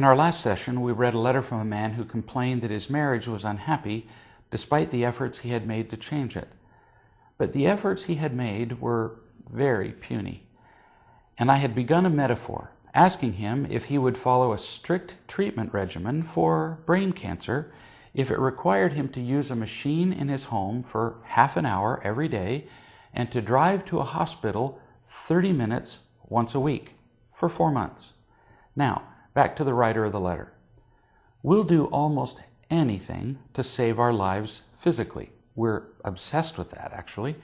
In our last session, we read a letter from a man who complained that his marriage was unhappy despite the efforts he had made to change it. But the efforts he had made were very puny. And I had begun a metaphor, asking him if he would follow a strict treatment regimen for brain cancer if it required him to use a machine in his home for half an hour every day and to drive to a hospital 30 minutes once a week for 4 months. Now, back to the writer of the letter. We'll do almost anything to save our lives physically. We're obsessed with that, actually.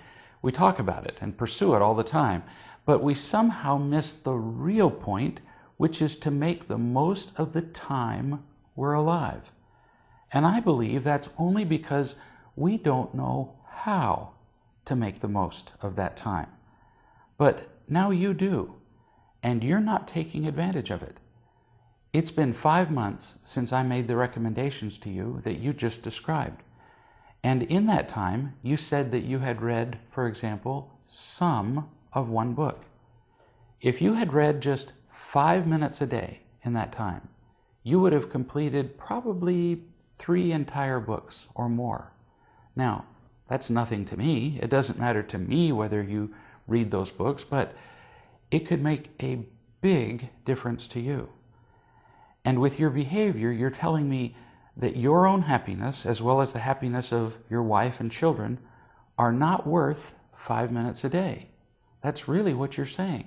We talk about it and pursue it all the time, but we somehow miss the real point, which is to make the most of the time we're alive. And I believe that's only because we don't know how to make the most of that time. But now you do, and you're not taking advantage of it. It's been 5 months since I made the recommendations to you that you just described. And in that time, you said that you had read, for example, some of one book. If you had read just 5 minutes a day in that time, you would have completed probably 3 entire books or more. Now, that's nothing to me. It doesn't matter to me whether you read those books, but it could make a big difference to you. And with your behavior, you're telling me that your own happiness, as well as the happiness of your wife and children, are not worth 5 minutes a day. That's really what you're saying.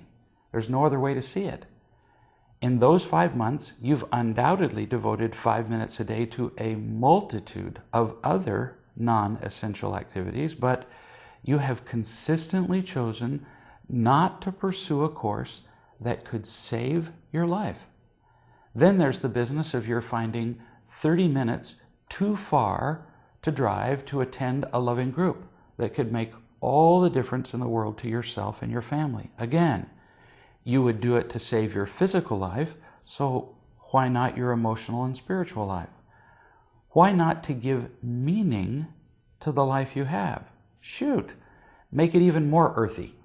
There's no other way to see it. In those 5 months, you've undoubtedly devoted 5 minutes a day to a multitude of other non-essential activities, but you have consistently chosen not to pursue a course that could save your life. Then there's the business of your finding 30 minutes too far to drive to attend a loving group that could make all the difference in the world to yourself and your family. Again, you would do it to save your physical life, so why not your emotional and spiritual life? Why not to give meaning to the life you have? Shoot, make it even more earthy.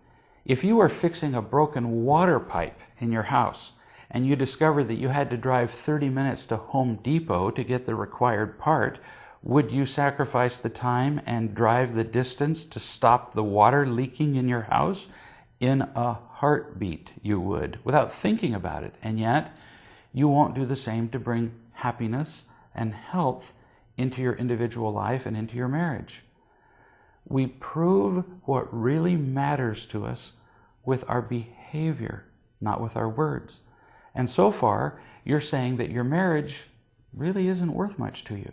If you were fixing a broken water pipe in your house and you discovered that you had to drive 30 minutes to Home Depot to get the required part, would you sacrifice the time and drive the distance to stop the water leaking in your house? In a heartbeat you would, without thinking about it. And yet, you won't do the same to bring happiness and health into your individual life and into your marriage. We prove what really matters to us with our behavior, not with our words. And so far, you're saying that your marriage really isn't worth much to you.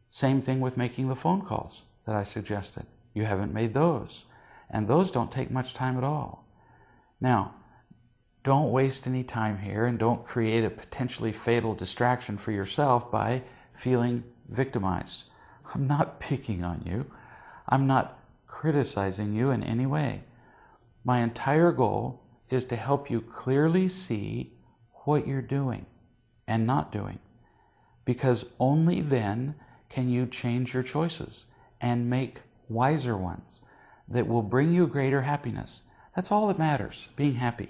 Same thing with making the phone calls that I suggested. You haven't made those. And those don't take much time at all. Now, don't waste any time here and don't create a potentially fatal distraction for yourself by feeling victimized. I'm not picking on you. I'm not criticizing you in any way. My entire goal is to help you clearly see what you're doing and not doing, because only then can you change your choices and make wiser ones that will bring you greater happiness. That's all that matters, being happy,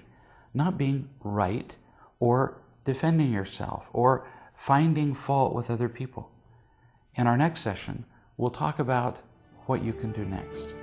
not being right or defending yourself or finding fault with other people. In our next session, we'll talk about what you can do next.